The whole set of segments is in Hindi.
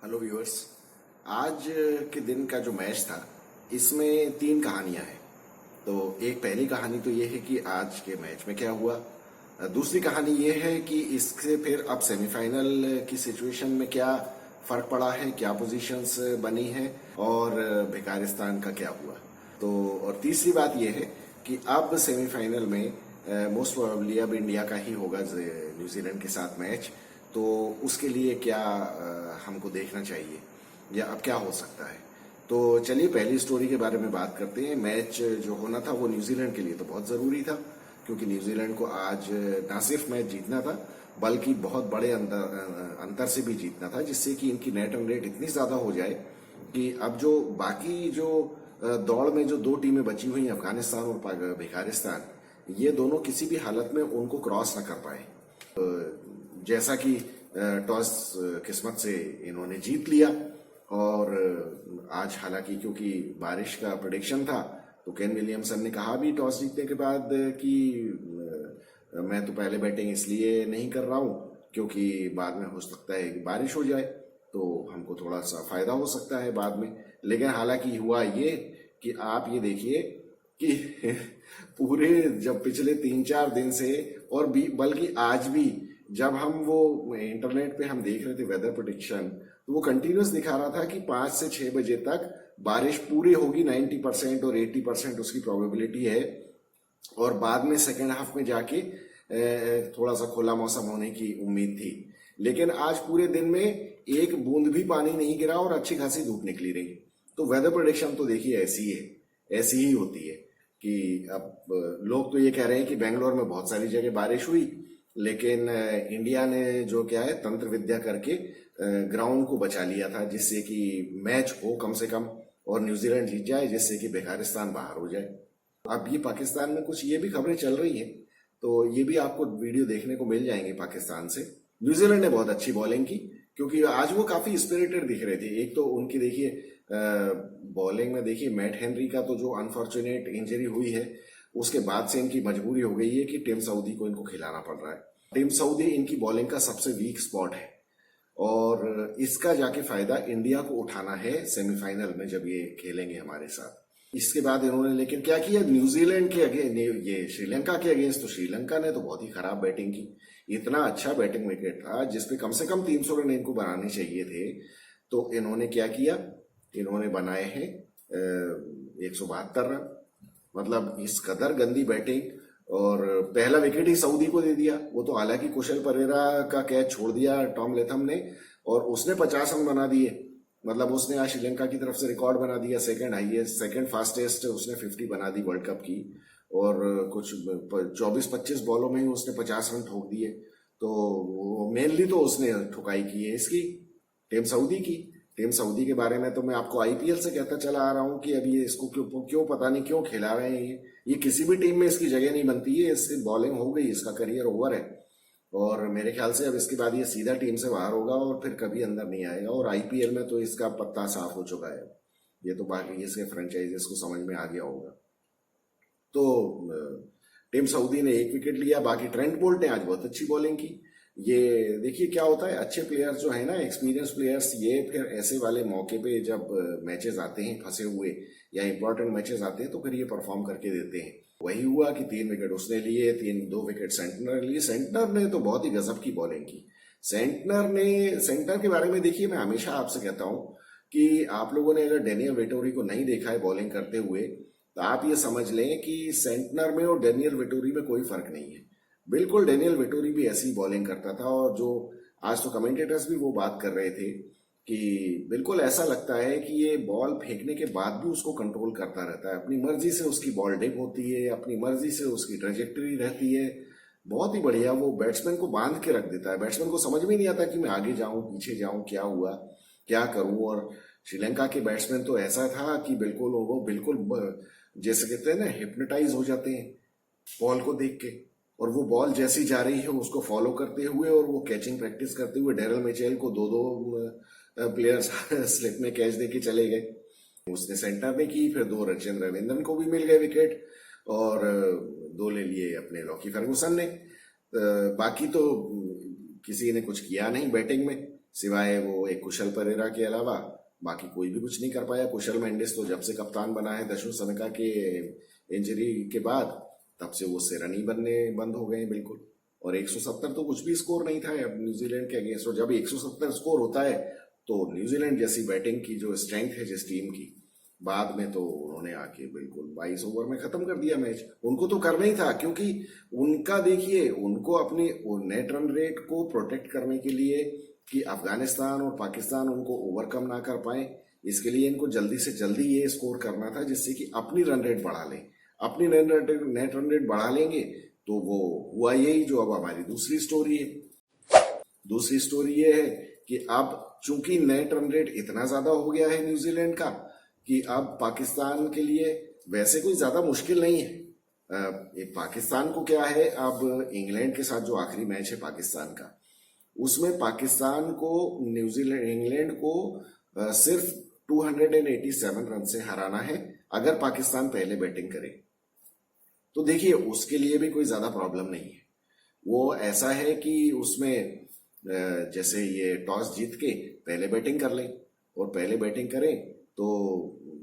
Hello viewers. आज के दिन का जो मैच था इसमें तीन कहानियां हैं। तो एक पहली कहानी तो ये है कि आज के मैच में क्या हुआ। दूसरी कहानी ये है कि इससे फिर अब सेमीफाइनल की सिचुएशन में क्या फर्क पड़ा है, क्या पोजीशंस बनी है और भिखारिस्तान का क्या हुआ। तो और तीसरी बात ये है कि अब सेमीफाइनल में मोस्ट प्रोबेबली अब इंडिया का ही होगा न्यूजीलैंड के साथ मैच। तो उसके लिए क्या हमको देखना चाहिए या अब क्या हो सकता है। तो चलिए पहली स्टोरी के बारे में बात करते हैं। मैच जो होना था वो न्यूजीलैंड के लिए तो बहुत ज़रूरी था, क्योंकि न्यूजीलैंड को आज ना सिर्फ मैच जीतना था बल्कि बहुत बड़े अंतर से भी जीतना था, जिससे कि इनकी नेट रन रेट इतनी ज़्यादा हो जाए कि अब जो बाकी जो दौड़ में जो दो टीमें बची हुई हैं, अफगानिस्तान और भिखारिस्तान, ये दोनों किसी भी हालत में उनको क्रॉस न कर पाए। जैसा कि टॉस किस्मत से इन्होंने जीत लिया और आज हालांकि क्योंकि बारिश का प्रेडिक्शन था तो केन विलियमसन ने कहा भी टॉस जीतने के बाद कि मैं तो पहले बैटिंग इसलिए नहीं कर रहा हूँ क्योंकि बाद में हो सकता है कि बारिश हो जाए तो हमको थोड़ा सा फायदा हो सकता है बाद में। लेकिन हालांकि हुआ ये कि आप ये देखिए कि पूरे जब पिछले 3-4 दिन से और भी बल्कि आज भी जब हम वो इंटरनेट पे हम देख रहे थे वेदर प्रेडिक्शन, तो वो कंटिन्यूस दिखा रहा था कि 5 से 6 बजे तक बारिश पूरी होगी, 90% और 80% उसकी प्रोबेबिलिटी है। और बाद में सेकेंड हाफ में जाके थोड़ा सा खुला मौसम होने की उम्मीद थी। लेकिन आज पूरे दिन में एक बूंद भी पानी नहीं गिरा और अच्छी खासी धूप निकली रही। तो वेदर प्रेडिक्शन तो देखिए ऐसी है, ऐसी ही होती है कि अब लोग तो ये कह रहे हैं कि बेंगलोर में बहुत सारी जगह बारिश हुई, लेकिन इंडिया ने जो क्या है तंत्र विद्या करके ग्राउंड को बचा लिया था, जिससे कि मैच हो कम से कम और न्यूजीलैंड जीत जाए, जिससे कि भिखारिस्तान बाहर हो जाए। अब ये पाकिस्तान में कुछ ये भी खबरें चल रही हैं, तो ये भी आपको वीडियो देखने को मिल जाएंगे पाकिस्तान से। न्यूजीलैंड ने बहुत अच्छी बॉलिंग की, क्योंकि आज वो काफी स्पिरिटेड दिख रहे थे। एक तो उनकी देखिए बॉलिंग में देखिए मैट हेनरी का तो जो अनफॉर्चुनेट इंजरी हुई है उसके बाद से इनकी मजबूरी हो गई है कि टिम साउदी को इनको खिलाना पड़ रहा है। टिम साउदी इनकी बॉलिंग का सबसे वीक स्पॉट है और इसका जाके फायदा इंडिया को उठाना है सेमीफाइनल में जब ये खेलेंगे हमारे साथ। इसके बाद इन्होंने लेकिन क्या किया, न्यूजीलैंड के अगेंस्ट, ये श्रीलंका के अगेंस्ट, तो श्रीलंका ने तो बहुत ही खराब बैटिंग की। इतना अच्छा बैटिंग विकेट था जिसपे कम से कम 300 रन इनको बनाने चाहिए थे। तो इन्होंने क्या किया, इन्होंने बनाए हैं 172 रन। मतलब इस कदर गंदी बैटिंग, और पहला विकेट ही सऊदी को दे दिया। वो तो हालांकि कुशल परेरा का कैच छोड़ दिया टॉम लेथम ने और उसने 50 रन बना दिए। मतलब उसने आज श्रीलंका की तरफ से रिकॉर्ड बना दिया, सेकंड हाईएस्ट, सेकंड फास्टेस्ट उसने 50 बना दी वर्ल्ड कप की। और कुछ 24-25 बॉलों में ही उसने 50 रन ठोक दिए। तो मेनली तो उसने ठुकाई की है इसकी टीम सऊदी की। टीम सऊदी के बारे में तो मैं आपको आईपीएल से कहता चला आ रहा हूँ कि अभी ये इसको क्यों पता नहीं क्यों खिला रहे हैं। ये किसी भी टीम में इसकी जगह नहीं बनती है। इससे बॉलिंग हो गई, इसका करियर ओवर है और मेरे ख्याल से अब इसके बाद ये सीधा टीम से बाहर होगा और फिर कभी अंदर नहीं आएगा। और आईपीएल में तो इसका पत्ता साफ हो चुका है। ये तो बाकी इसके फ्रेंचाइजीज को समझ में आ गया होगा। तो टीम सऊदी ने 1 विकेट लिया। बाकी ट्रेंट बोल्ट ने आज बहुत अच्छी बॉलिंग की। ये देखिए क्या होता है, अच्छे प्लेयर्स जो है ना, एक्सपीरियंस प्लेयर्स, ये फिर ऐसे वाले मौके पे जब मैचेस आते हैं फंसे हुए या इंपॉर्टेंट मैचेस आते हैं तो फिर ये परफॉर्म करके देते हैं। वही हुआ कि 3 विकेट उसने लिए, 2 विकेट सेंटनर लिए। सेंटनर ने तो बहुत ही गजब की बॉलिंग की। सेंटनर के बारे में देखिए, मैं हमेशा आपसे कहता हूं कि आप लोगों ने अगर डेनियल वेटोरी को नहीं देखा है बॉलिंग करते हुए तो आप ये समझ लें कि सेंटनर में और डेनियल वेटोरी में कोई फर्क नहीं है। बिल्कुल डेनियल वेटोरी भी ऐसी बॉलिंग करता था और जो आज तो कमेंटेटर्स भी वो बात कर रहे थे कि बिल्कुल ऐसा लगता है कि ये बॉल फेंकने के बाद भी उसको कंट्रोल करता रहता है। अपनी मर्जी से उसकी बॉल डिप होती है, अपनी मर्जी से उसकी ट्रेजेक्टरी रहती है। बहुत ही बढ़िया, वो बैट्समैन को बांध के रख देता है। बैट्समैन को समझ में नहीं आता कि मैं आगे जाऊं पीछे जाऊं, क्या हुआ क्या करूं। और श्रीलंका के बैट्समैन तो ऐसा था कि बिल्कुल वो बिल्कुल जैसे कहते हैं ना, हिप्नोटाइज हो जाते हैं बॉल को देख के। और वो बॉल जैसी जा रही है उसको फॉलो करते हुए और वो कैचिंग प्रैक्टिस करते हुए डेरल मिचेल को 2 प्लेयर्स स्लिप में कैच देके चले गए। उसने सेंटर में की, फिर 2 रविचंद्र रविंद्रन को भी मिल गए विकेट और 2 ले लिए अपने लॉकी फर्गूसन ने। बाकी तो किसी ने कुछ किया नहीं बैटिंग में। सिवाय वो एक कुशल परेरा के अलावा बाकी कोई भी कुछ नहीं कर पाया। कुशल मेंडिस तो जब से कप्तान बना है दशरथ सनका के इंजरी के बाद, तब से वो उससे रन ही बनने बंद हो गए हैं बिल्कुल। और 170 तो कुछ भी स्कोर नहीं था अब न्यूजीलैंड के अगेंस्ट। और जब 170 स्कोर होता है तो न्यूजीलैंड जैसी बैटिंग की जो स्ट्रेंथ है जिस टीम की, बाद में तो उन्होंने आके बिल्कुल 22 ओवर में खत्म कर दिया मैच। उनको तो करना ही था, क्योंकि उनका देखिए, उनको अपने नेट रन रेट को प्रोटेक्ट करने के लिए कि अफगानिस्तान और पाकिस्तान उनको ओवरकम ना कर पाए, इसके लिए इनको जल्दी से जल्दी ये स्कोर करना था जिससे कि अपनी रन रेट बढ़ा लें। अपनी नेट रन रेट बढ़ा लेंगे तो वो हुआ यही जो अब हमारी दूसरी स्टोरी है। दूसरी स्टोरी ये है कि अब चूंकि नेट रन रेट इतना ज्यादा हो गया है न्यूजीलैंड का कि अब पाकिस्तान के लिए वैसे कोई ज्यादा मुश्किल नहीं है। एक पाकिस्तान को क्या है, अब इंग्लैंड के साथ जो आखिरी मैच है पाकिस्तान का, उसमें पाकिस्तान को इंग्लैंड को सिर्फ 287 रन से हराना है अगर पाकिस्तान पहले बैटिंग करे। तो देखिए उसके लिए भी कोई ज्यादा प्रॉब्लम नहीं है। वो ऐसा है कि उसमें जैसे ये टॉस जीत के पहले बैटिंग कर लें, और पहले बैटिंग करें तो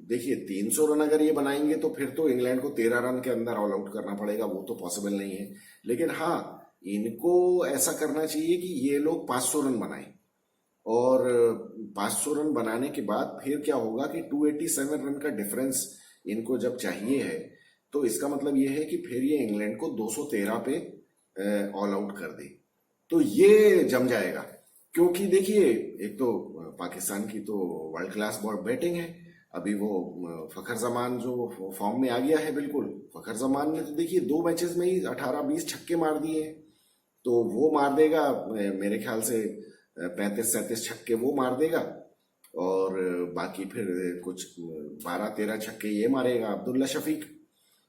देखिए 300 रन अगर ये बनाएंगे तो फिर तो इंग्लैंड को 13 रन के अंदर ऑल आउट करना पड़ेगा, वो तो पॉसिबल नहीं है। लेकिन हाँ, इनको ऐसा करना चाहिए कि ये लोग 500 रन बनाएं, और 500 रन बनाने के बाद फिर क्या होगा कि 287 रन का डिफरेंस इनको जब चाहिए है, तो इसका मतलब ये है कि फिर ये इंग्लैंड को 213 पे ऑल आउट कर दे, तो ये जम जाएगा। क्योंकि देखिए एक तो पाकिस्तान की तो वर्ल्ड क्लास बैटिंग है। अभी वो फखर जमान जो फॉर्म में आ गया है बिल्कुल, फखर जमान ने तो देखिए 2 मैचेस में ही 18-20 छक्के मार दिए हैं, तो वो मार देगा मेरे ख्याल से 35-37 छक्के वो मार देगा, और बाकी फिर कुछ 12-13 छक्के ये मारेगा अब्दुल्ला शफीक,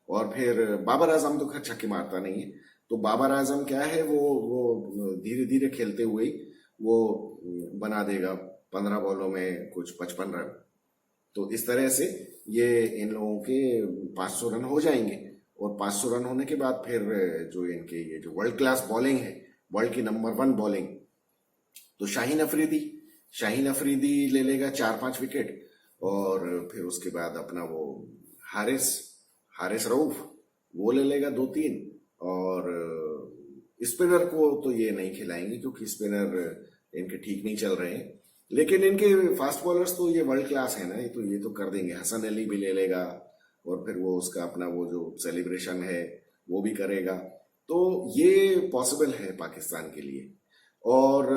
और फिर बाबर आजम तो खैर छक्के मारता नहीं है। तो बाबर आजम क्या है, वो धीरे धीरे खेलते हुए वो बना देगा 15 बॉलों में कुछ 55 रन। तो इस तरह से ये इन लोगों के 500 रन हो जाएंगे, और 500 रन होने के बाद फिर जो इनके ये जो वर्ल्ड क्लास बॉलिंग है, वर्ल्ड की नंबर 1 बॉलिंग, तो शाहीन अफरीदी ले लेगा 4-5 विकेट, और फिर उसके बाद अपना वो हारिस रऊफ वो ले लेगा 2-3, और स्पिनर को तो ये नहीं खिलाएंगे क्योंकि स्पिनर इनके ठीक नहीं चल रहे हैं। लेकिन इनके फास्ट बॉलर्स तो ये वर्ल्ड क्लास है ना, ये तो कर देंगे। हसन अली भी ले लेगा, और फिर वो उसका अपना वो जो सेलिब्रेशन है वो भी करेगा। तो ये पॉसिबल है पाकिस्तान के लिए। और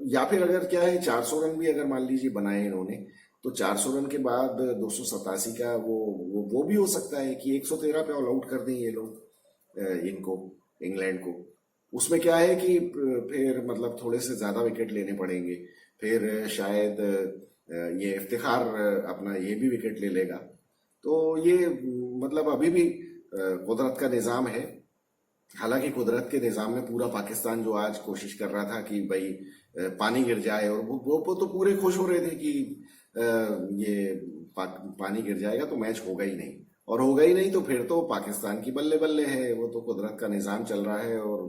या फिर अगर क्या है 400 रन भी अगर मान लीजिए बनाए इन्होंने, तो 400 रन के बाद 287 का वो भी हो सकता है कि 113 पे ऑल आउट कर दें ये लोग इनको, इंग्लैंड को। उसमें क्या है कि फिर मतलब थोड़े से ज्यादा विकेट लेने पड़ेंगे, फिर शायद ये इफ्तिखार अपना ये भी विकेट ले लेगा। तो ये मतलब अभी भी कुदरत का निजाम है। हालांकि कुदरत के निजाम में पूरा पाकिस्तान जो आज कोशिश कर रहा था कि भाई पानी गिर जाए, और वो तो पूरे खुश हो रहे थे कि ये पानी गिर जाएगा तो मैच होगा ही नहीं, और होगा ही नहीं तो फिर तो पाकिस्तान की बल्ले बल्ले है, वो तो कुदरत का निजाम चल रहा है और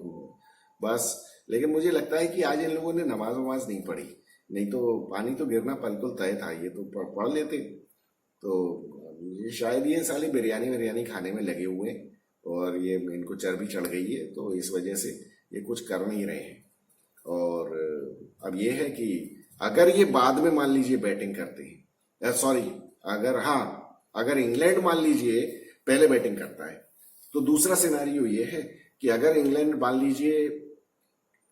बस। लेकिन मुझे लगता है कि आज इन लोगों ने नमाज वमाज नहीं पढ़ी, नहीं तो पानी तो गिरना बिल्कुल तय था, ये तो पढ़ लेते। तो ये शायद ये साले बिरयानी खाने में लगे हुए हैं, और ये इनको चर्बी चढ़ गई है, तो इस वजह से ये कुछ कर नहीं रहे हैं। और अब ये है कि अगर ये बाद में मान लीजिए बैटिंग करते हैं, सॉरी अगर इंग्लैंड मान लीजिए पहले बैटिंग करता है, तो दूसरा सिनारियो ये है कि अगर इंग्लैंड मान लीजिए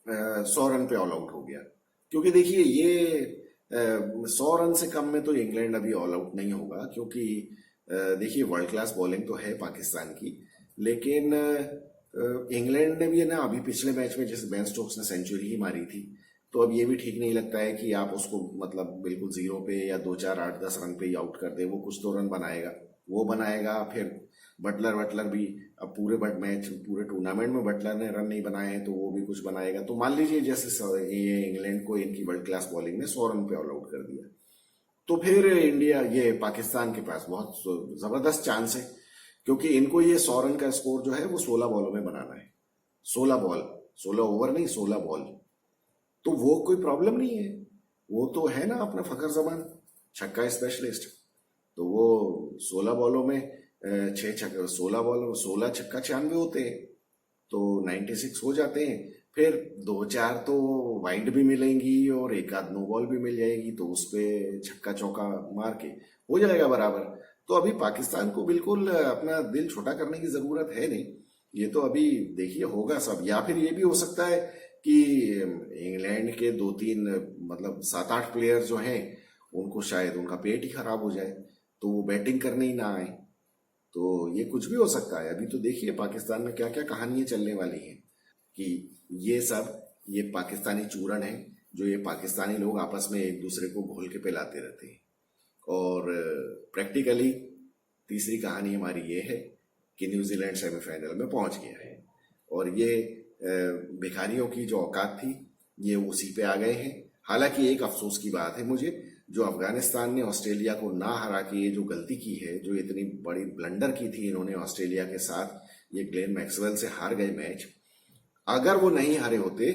100 रन पे ऑल आउट हो गया, क्योंकि देखिए ये 100 रन से कम में तो इंग्लैंड अभी ऑल आउट नहीं होगा, क्योंकि देखिए वर्ल्ड क्लास बॉलिंग तो है पाकिस्तान की, लेकिन इंग्लैंड ने भी है ना अभी पिछले मैच में जैसे बेन स्टोक्स ने सेंचुरी ही मारी थी, तो अब ये भी ठीक नहीं लगता है कि आप उसको मतलब बिल्कुल 0 पे या 2-4-8-10 रन पे ही आउट कर दे। वो कुछ तो रन बनाएगा, फिर बटलर भी अब पूरे टूर्नामेंट में बटलर ने रन नहीं बनाए हैं, तो वो भी कुछ बनाएगा। तो मान लीजिए जैसे ये इंग्लैंड को इनकी वर्ल्ड क्लास बॉलिंग ने 100 रन पे ऑल आउट कर दिया, तो फिर ये पाकिस्तान के पास बहुत जबरदस्त चांस है, क्योंकि इनको ये 100 रन का स्कोर जो है वो 16 बॉलों में बनाना है। 16 ओवर नहीं, 16 बॉल, तो वो कोई प्रॉब्लम नहीं है। वो तो है ना अपना फखर जमान, छक्का स्पेशलिस्ट। तो वो 16 बॉलों में 16 छक्का 96 होते हैं, तो 96 हो जाते हैं। फिर दो चार तो वाइड भी मिलेंगी और एक आध नो बॉल भी मिल जाएगी, तो उस पे छक्का चौका मार के हो जाएगा बराबर। तो अभी पाकिस्तान को बिल्कुल अपना दिल छोटा करने की जरूरत है नहीं। ये तो अभी देखिए होगा सब, या फिर ये भी हो सकता है कि इंग्लैंड के 2-3 मतलब 7-8 प्लेयर जो हैं उनको शायद उनका पेट ही खराब हो जाए, तो वो बैटिंग करने ही ना आए। तो ये कुछ भी हो सकता है। अभी तो देखिए पाकिस्तान में क्या क्या कहानियां चलने वाली हैं कि ये सब ये पाकिस्तानी चूरन है, जो ये पाकिस्तानी लोग आपस में एक दूसरे को घोल के पिलाते रहते हैं। और प्रैक्टिकली तीसरी कहानी हमारी ये है कि न्यूजीलैंड सेमीफाइनल में पहुंच गया है, और ये भिखारियों की जो औकात थी ये उसी पे आ गए हैं। हालांकि एक अफसोस की बात है मुझे, जो अफगानिस्तान ने ऑस्ट्रेलिया को ना हरा के ये जो गलती की है, जो इतनी बड़ी ब्लंडर की थी इन्होंने ऑस्ट्रेलिया के साथ, ये ग्लेन मैक्सवेल से हार गए मैच। अगर वो नहीं हारे होते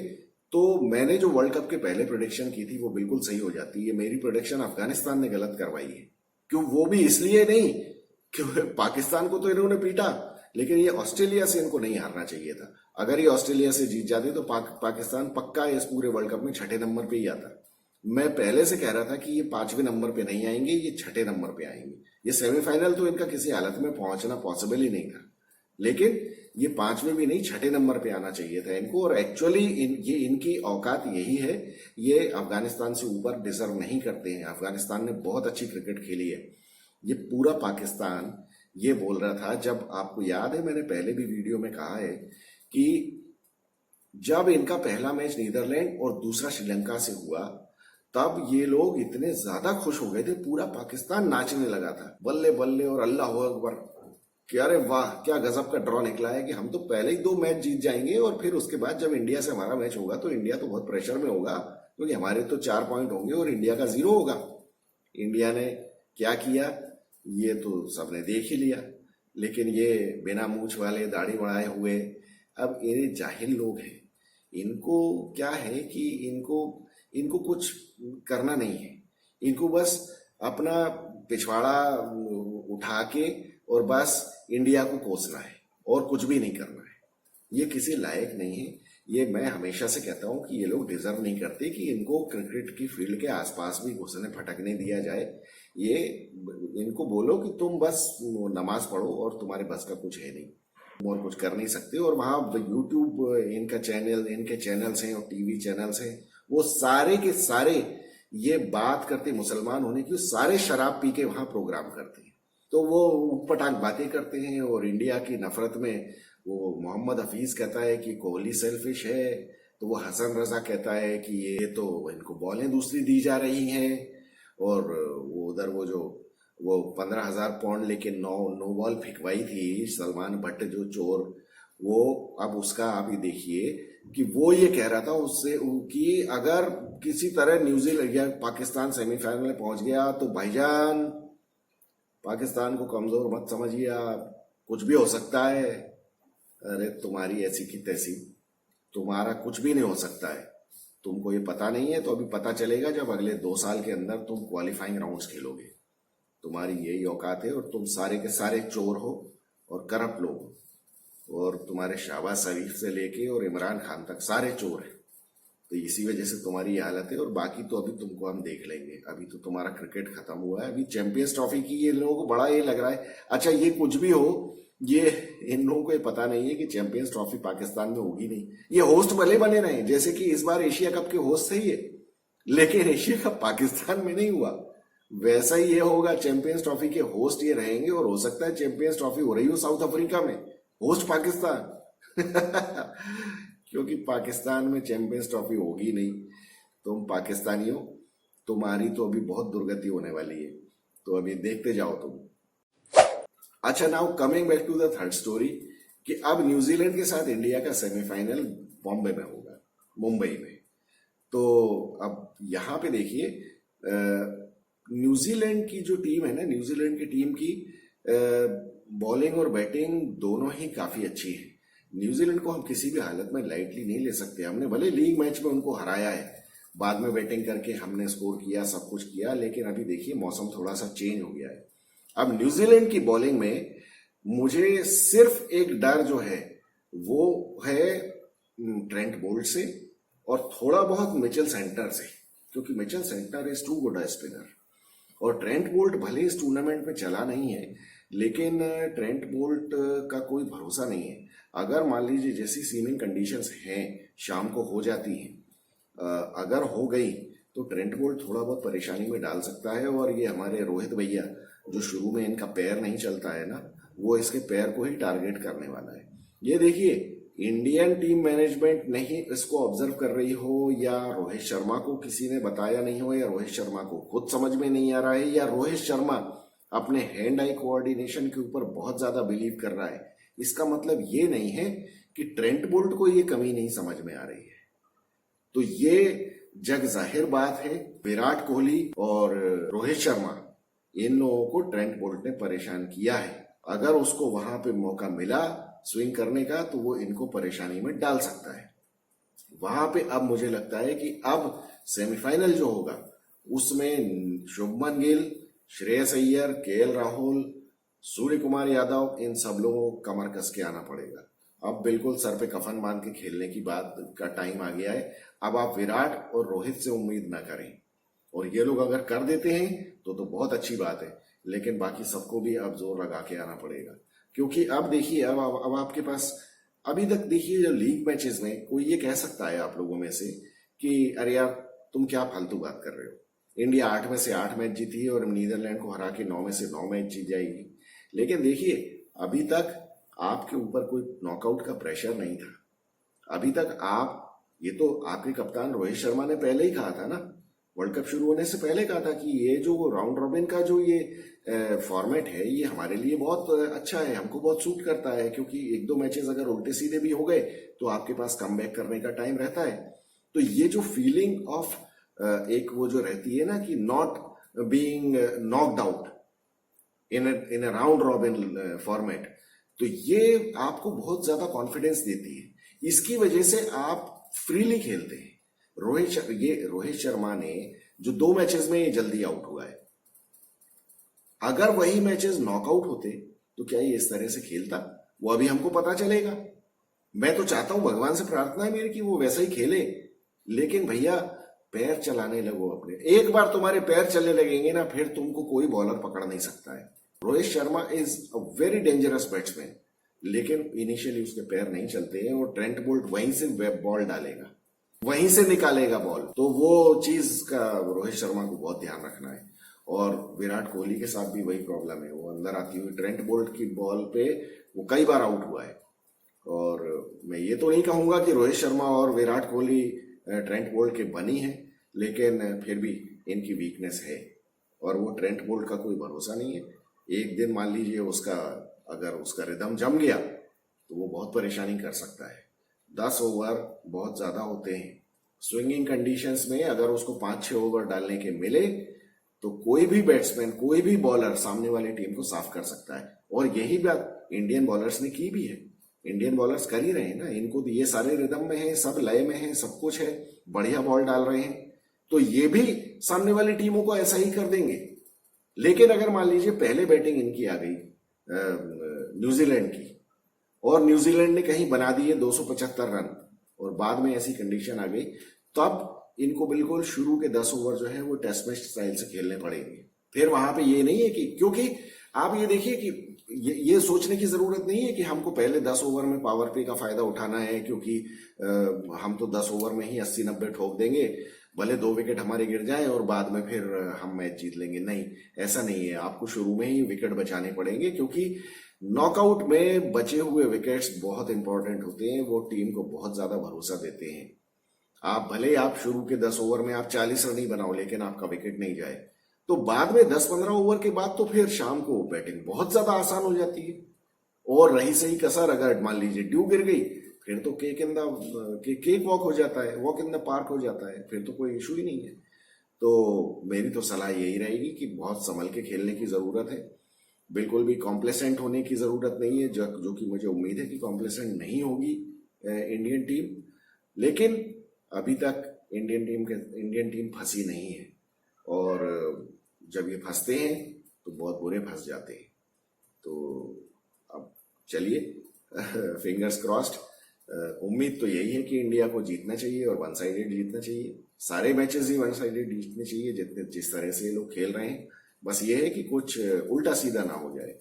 तो मैंने जो वर्ल्ड कप के पहले प्रोडिक्शन की थी वो बिल्कुल सही हो जाती। ये मेरी प्रोडिक्शन अफगानिस्तान ने गलत करवाई है। क्यों? वो भी इसलिए नहीं कि पाकिस्तान को तो इन्होंने पीटा, लेकिन ये ऑस्ट्रेलिया से इनको नहीं हारना चाहिए था। अगर ये ऑस्ट्रेलिया से जीत जाते तो पाकिस्तान पक्का इस पूरे वर्ल्ड कप में 6ठे नंबर पे ही आता। मैं पहले से कह रहा था कि ये 5वें नंबर पे नहीं आएंगे, ये 6ठे नंबर पे आएंगे। ये सेमीफाइनल तो इनका किसी हालत में पहुंचना पॉसिबल ही नहीं था, लेकिन ये 5वें भी नहीं 6ठे नंबर पे आना चाहिए था इनको। और एक्चुअली ये इनकी औकात यही है, ये अफगानिस्तान से ऊपर डिजर्व नहीं करते हैं। अफगानिस्तान ने बहुत अच्छी क्रिकेट खेली है। ये पूरा पाकिस्तान ये बोल रहा था, जब आपको याद है मैंने पहले भी वीडियो में कहा है कि जब इनका पहला मैच नीदरलैंड और दूसरा श्रीलंका से हुआ, तब ये लोग इतने ज्यादा खुश हो गए थे, पूरा पाकिस्तान नाचने लगा था, बल्ले बल्ले और अल्लाह अकबर कि अरे वाह क्या गजब का ड्रॉ निकला है कि हम तो पहले ही 2 मैच जीत जाएंगे, और फिर उसके बाद जब इंडिया से हमारा मैच होगा तो इंडिया तो बहुत प्रेशर में होगा, क्योंकि हमारे तो 4 पॉइंट होंगे और इंडिया का 0 होगा। इंडिया ने क्या किया ये तो सबने देख ही लिया। लेकिन ये बिना मूछ वाले दाढ़ी बढ़ाए हुए, अब ये जाहिल लोग हैं, इनको क्या है कि इनको इनको कुछ करना नहीं है। इनको बस अपना पिछवाड़ा उठा के और बस इंडिया को कोसना है और कुछ भी नहीं करना है। ये किसी लायक नहीं है। ये मैं हमेशा से कहता हूं कि ये लोग डिजर्व नहीं करते कि इनको क्रिकेट की फील्ड के आसपास भी घुसने फटकने दिया जाए। ये इनको बोलो कि तुम बस नमाज पढ़ो और तुम्हारे बस का कुछ है नहीं, तुम और कुछ कर नहीं सकते। और वहां यूट्यूब इनके चैनल्स हैं और टीवी चैनल्स हैं, वो सारे के सारे ये बात करते मुसलमान होने की, सारे शराब पी के वहां प्रोग्राम करते हैं। तो वो उटपटांग बातें करते हैं। और इंडिया की नफरत में वो मोहम्मद हफीज कहता है कि कोहली सेल्फिश है, तो वो हसन रजा कहता है कि ये तो इनको बॉलें दूसरी दी जा रही हैं। और वो उधर वो 15,000 पाउंड लेके नो बॉल फेंकवाई थी सलमान भट्ट जो चोर, वो अब उसका अभी देखिए कि वो ये कह रहा था उससे कि अगर किसी तरह न्यूजीलैंड या पाकिस्तान सेमीफाइनल में पहुंच गया तो भाईजान पाकिस्तान को कमजोर मत समझिए आप, कुछ भी हो सकता है। अरे तुम्हारी ऐसी की तैसी, तुम्हारा कुछ भी नहीं हो सकता है। तुमको ये पता नहीं है, तो अभी पता चलेगा जब अगले 2 साल के अंदर तुम क्वालिफाइंग राउंड्स खेलोगे। तुम्हारी यही औकात है, और तुम सारे के सारे चोर हो और करप्ट लोग हो, और तुम्हारे शहबाज शरीफ से लेके और इमरान खान तक सारे चोर हैं। तो इसी वजह से तुम्हारी ये हालत है। और बाकी तो अभी तुमको हम देख लेंगे। अभी तो तुम्हारा क्रिकेट खत्म हुआ है। अभी चैंपियंस ट्रॉफी की ये लोगों को बड़ा ये लग रहा है। अच्छा ये कुछ भी हो, ये इन लोगों को ये पता नहीं है कि चैंपियंस ट्रॉफी पाकिस्तान में होगी नहीं। ये होस्ट भले बने रहे, जैसे कि इस बार एशिया कप के होस्ट थे ये, लेकिन एशिया कप पाकिस्तान में नहीं हुआ। वैसा ही ये होगा, चैंपियंस ट्रॉफी के होस्ट ये रहेंगे, और हो सकता है चैंपियंस ट्रॉफी हो रही हो साउथ अफ्रीका में, होस्ट पाकिस्तान। क्योंकि पाकिस्तान में चैंपियंस ट्रॉफी होगी नहीं। तुम पाकिस्तानियों, तुम्हारी तो अभी बहुत दुर्गति होने वाली है, तो अभी देखते जाओ तुम। अच्छा now coming back to the third story, कि अब न्यूजीलैंड के साथ इंडिया का सेमीफाइनल बॉम्बे में होगा, मुंबई में। तो अब यहां पे देखिए न्यूजीलैंड की जो टीम है ना, न्यूजीलैंड की टीम की बॉलिंग और बैटिंग दोनों ही काफी अच्छी है। न्यूजीलैंड को हम किसी भी हालत में लाइटली नहीं ले सकते। हमने भले लीग मैच में उनको हराया है, बाद में बैटिंग करके हमने स्कोर किया, सब कुछ किया, लेकिन अभी देखिए मौसम थोड़ा सा चेंज हो गया है। अब न्यूजीलैंड की बॉलिंग में मुझे सिर्फ एक डर जो है वो है ट्रेंट बोल्ट से और थोड़ा बहुत मिचेल सेंटर से, क्योंकि Mitchell Santner is too good spinner और ट्रेंट बोल्ट भले इस टूर्नामेंट में चला नहीं है, लेकिन ट्रेंट बोल्ट का कोई भरोसा नहीं है। अगर मान लीजिए जैसी सीमिंग कंडीशंस हैं शाम को हो जाती हैं, अगर हो गई तो ट्रेंट बोल्ट थोड़ा बहुत परेशानी में डाल सकता है। और ये हमारे रोहित भैया जो शुरू में इनका पैर नहीं चलता है ना, वो इसके पैर को ही टारगेट करने वाला है। ये देखिए इंडियन टीम मैनेजमेंट नहीं इसको ऑब्जर्व कर रही हो, या रोहित शर्मा को किसी ने बताया नहीं हो, या रोहित शर्मा को खुद समझ में नहीं आ रहा है, या रोहित शर्मा अपने हैंड आई कोऑर्डिनेशन के ऊपर बहुत ज्यादा बिलीव कर रहा है। इसका मतलब ये नहीं है कि ट्रेंट बोल्ट को ये कमी नहीं समझ में आ रही है। तो ये जग जाहिर बात है, विराट कोहली और रोहित शर्मा इन लोगों को ट्रेंट बोल्ट ने परेशान किया है। अगर उसको वहां पे मौका मिला स्विंग करने का तो वो इनको परेशानी में डाल सकता है। वहां पे अब मुझे लगता है कि अब सेमीफाइनल जो होगा उसमें शुभमन गिल, श्रेयस अय्यर, केएल राहुल, सूर्य कुमार यादव, इन सब लोगों को कमर कस के आना पड़ेगा। अब बिल्कुल सर पे कफन बांध के खेलने की बात का टाइम आ गया है। अब आप विराट और रोहित से उम्मीद ना करें, और ये लोग अगर कर देते हैं तो बहुत अच्छी बात है, लेकिन बाकी सबको भी अब जोर लगा के आना पड़ेगा। क्योंकि अब देखिए अब आपके पास अभी तक देखिए जो लीग मैचेस में कोई ये कह सकता है आप लोगों में से कि अरे यार तुम क्या फालतू बात कर रहे हो, इंडिया 8 में से 8 मैच जीती है और नीदरलैंड को हरा के 9 में से 9 मैच जीत जाएगी। लेकिन देखिए अभी तक आपके ऊपर कोई नॉकआउट का प्रेशर नहीं था। अभी तक आप, ये तो आपके कप्तान रोहित शर्मा ने पहले ही कहा था ना, वर्ल्ड कप शुरू होने से पहले कहा था कि ये जो राउंड रॉबिन का जो ये फॉर्मेट है ये हमारे लिए बहुत अच्छा है, हमको बहुत सूट करता है, क्योंकि 1-2 मैचेस अगर उल्टे सीधे भी हो गए तो आपके पास कमबैक करने का टाइम रहता है। तो ये जो फीलिंग ऑफ एक वो जो रहती है ना कि not being knocked out in a round robin format, तो ये आपको बहुत ज्यादा कॉन्फिडेंस देती है। इसकी वजह से आप फ्रीली खेलते हैं। रोहित शर्मा ने जो 2 मैचेस में ये जल्दी आउट हुआ है, अगर वही मैचेस नॉकआउट होते तो क्या ये इस तरह से खेलता, वो अभी हमको पता चलेगा। मैं तो चाहता हूं, भगवान से प्रार्थना है मेरी कि वो वैसा ही खेले, लेकिन भैया पैर चलाने लगो अपने। एक बार तुम्हारे पैर चलने लगेंगे ना, फिर तुमको कोई बॉलर पकड़ नहीं सकता है। Rohit Sharma is a very dangerous batsman, लेकिन इनिशियली उसके पैर नहीं चलते हैं और ट्रेंट बोल्ट वहीं से बॉल डालेगा, वहीं से निकालेगा बॉल। तो वो चीज का रोहित शर्मा को बहुत ध्यान रखना है। और विराट कोहली के साथ भी वही प्रॉब्लम है, वो अंदर आती हुई ट्रेंट बोल्ट की बॉल पे वो कई बार आउट हुआ है। और मैं ये तो नहीं कहूंगा कि रोहित शर्मा और विराट कोहली ट्रेंट बोल्ट के बनी है, लेकिन फिर भी इनकी वीकनेस है और वो ट्रेंट बोल्ट का कोई भरोसा नहीं है। एक दिन मान लीजिए अगर उसका रिदम जम गया तो वो बहुत परेशानी कर सकता है। 10 ओवर बहुत ज्यादा होते हैं। स्विंगिंग कंडीशंस में अगर उसको 5-6 ओवर डालने के मिले तो कोई भी बैट्समैन, कोई भी बॉलर सामने वाली टीम को साफ कर सकता है। और यही बात इंडियन बॉलर्स ने की भी है। इंडियन बॉलर्स कर ही रहे हैं ना, इनको तो ये सारे रिदम में है, सब लय में है, सब कुछ है, बढ़िया बॉल डाल रहे हैं, तो ये भी सामने वाली टीमों को ऐसा ही कर देंगे। लेकिन अगर मान लीजिए पहले बैटिंग इनकी आ गई न्यूजीलैंड की, और न्यूजीलैंड ने कहीं बना दिए 275 रन और बाद में ऐसी कंडीशन आ गई, तब इनको बिल्कुल शुरू के 10 ओवर जो है वो टेस्ट मैच स्टाइल से खेलने पड़ेंगे। फिर वहां पे ये नहीं है कि, क्योंकि आप ये देखिए कि ये सोचने की जरूरत नहीं है कि हमको पहले 10 ओवर में पावर प्ले का फायदा उठाना है, क्योंकि हम तो 10 ओवर में ही 80-90 ठोक देंगे, भले 2 विकेट हमारे गिर जाएं और बाद में फिर हम मैच जीत लेंगे। नहीं, ऐसा नहीं है। आपको शुरू में ही विकेट बचाने पड़ेंगे, क्योंकि नॉकआउट में बचे हुए विकेट्स बहुत इंपॉर्टेंट होते हैं, वो टीम को बहुत ज्यादा भरोसा देते हैं। आप भले आप शुरू के 10 ओवर में आप 40 रन ही बनाओ, लेकिन आपका विकेट नहीं जाए तो बाद में 10-15 ओवर के बाद तो फिर शाम को बैटिंग बहुत ज्यादा आसान हो जाती है। और रही सही कसर, अगर मान लीजिए ड्यू गिर गई, फिर तो केक वॉक हो जाता है, वॉक इन द पार्क हो जाता है, फिर तो कोई इशू ही नहीं है। तो मेरी तो सलाह यही रहेगी कि बहुत संभल के खेलने की जरूरत है, बिल्कुल भी कॉम्प्लेसेंट होने की जरूरत नहीं है, जो कि मुझे उम्मीद है कि कॉम्प्लेसेंट नहीं होगी इंडियन टीम। लेकिन अभी तक इंडियन टीम फंसी नहीं है, और जब ये फंसते हैं तो बहुत बुरे फंस जाते हैं। तो अब चलिए फिंगर्स क्रॉस्ड। उम्मीद तो यही है कि इंडिया को जीतना चाहिए और वन साइडेड जीतना चाहिए। सारे मैचेस ही वन साइडेड जीतने चाहिए जिस तरह से लोग खेल रहे हैं। बस ये है कि कुछ उल्टा सीधा ना हो जाए,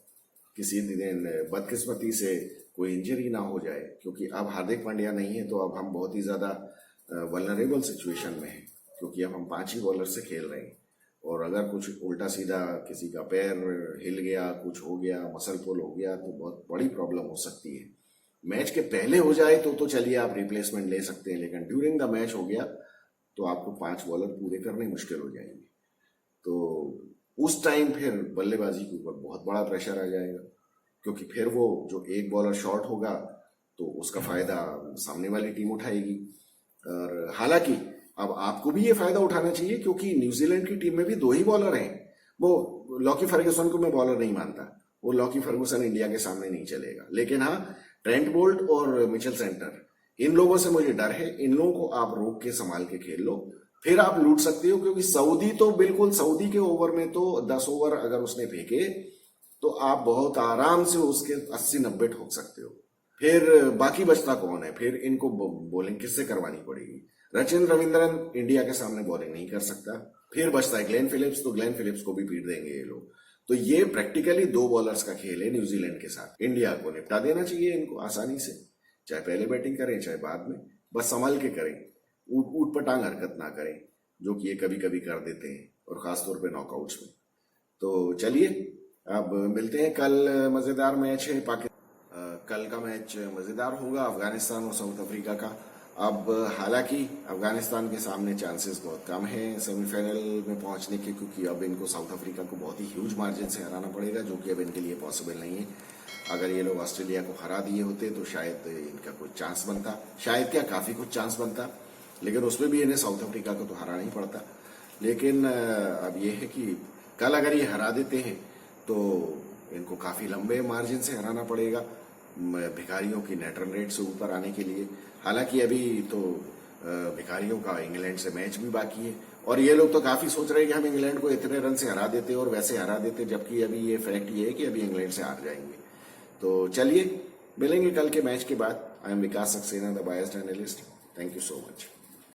किसी दिन बदकिस्मती से कोई इंजरी ना हो जाए, क्योंकि अब हार्दिक पांड्या नहीं है तो अब हम बहुत ही ज्यादा वल्नरेबल सिचुएशन में हैं, क्योंकि अब हम 5 ही बॉलर से खेल रहे हैं। और अगर कुछ उल्टा सीधा किसी का पैर हिल गया, कुछ हो गया, मसल पुल हो गया, तो बहुत बड़ी प्रॉब्लम हो सकती है। मैच के पहले हो जाए तो चलिए आप रिप्लेसमेंट ले सकते हैं, लेकिन ड्यूरिंग द मैच हो गया तो आपको 5 बॉलर पूरे करने मुश्किल हो जाएंगे। तो उस टाइम फिर बल्लेबाजी के ऊपर बहुत बड़ा प्रेशर आ जाएगा, क्योंकि फिर वो जो एक बॉलर शॉर्ट होगा तो उसका फायदा सामने वाली टीम उठाएगी। और हालांकि अब आपको भी ये फायदा उठाना चाहिए, क्योंकि न्यूजीलैंड की टीम में भी 2 ही बॉलर हैं। वो लॉकी फर्गुसन को मैं बॉलर नहीं मानता, वो लॉकी फर्गुसन इंडिया के सामने नहीं चलेगा। लेकिन हाँ, ट्रेंट बोल्ट और मिचेल सेंटर, इन लोगों से मुझे डर है। इन लोगों को आप रोक के संभाल के खेल लो, फिर आप लूट सकते हो। क्योंकि सऊदी के ओवर में तो 10 ओवर अगर उसने फेंके तो आप बहुत आराम से उसके 80-90 ठोक सकते हो। फिर बाकी बचता कौन है? फिर इनको बॉलिंग किससे करवानी पड़ेगी? रचिन रविंद्रन इंडिया के सामने बॉलिंग नहीं कर सकता। फिर बचता है ग्लेन फिलिप्स, तो ग्लेन फिलिप्स को भी पीट देंगे ये लोग। तो ये प्रैक्टिकली 2 बॉलर्स का खेल है न्यूजीलैंड के साथ। इंडिया को निपटा देना चाहिए इनको आसानी से, चाहे पहले बैटिंग करें चाहे बाद में, बस संभल के करें, ऊट पटांग हरकत ना करें, जो कि ये कभी कभी कर देते हैं, और खासतौर पे नॉकआउट्स में। तो चलिए अब मिलते हैं कल। मजेदार मैच है कल का मैच मजेदार होगा, अफगानिस्तान और साउथ अफ्रीका का। अब हालांकि अफगानिस्तान के सामने चांसेस बहुत कम हैं सेमीफाइनल में पहुंचने के, क्योंकि अब इनको साउथ अफ्रीका को बहुत ही ह्यूज मार्जिन से हराना पड़ेगा, जो कि अब इनके लिए पॉसिबल नहीं है। अगर ये लोग ऑस्ट्रेलिया को हरा दिए होते तो शायद इनका कुछ चांस बनता, शायद क्या काफी कुछ चांस बनता, लेकिन उसमें भी इन्हें साउथ अफ्रीका को तो हराना ही पड़ता। लेकिन अब ये है कि कल अगर ये हरा देते हैं तो इनको काफी लंबे मार्जिन से हराना पड़ेगा भिखारियों की नेट रन रेट से ऊपर आने के लिए। हालांकि अभी तो भिखारियों का इंग्लैंड से मैच भी बाकी है, और ये लोग तो काफी सोच रहे हैं कि हम इंग्लैंड को इतने रन से हरा देते और वैसे हरा देते, जबकि अभी ये फैक्ट ये है कि अभी इंग्लैंड से हार जाएंगे। तो चलिए मिलेंगे कल के मैच के बाद। I am Vikas Saxena, the biased analyst. Thank you so much.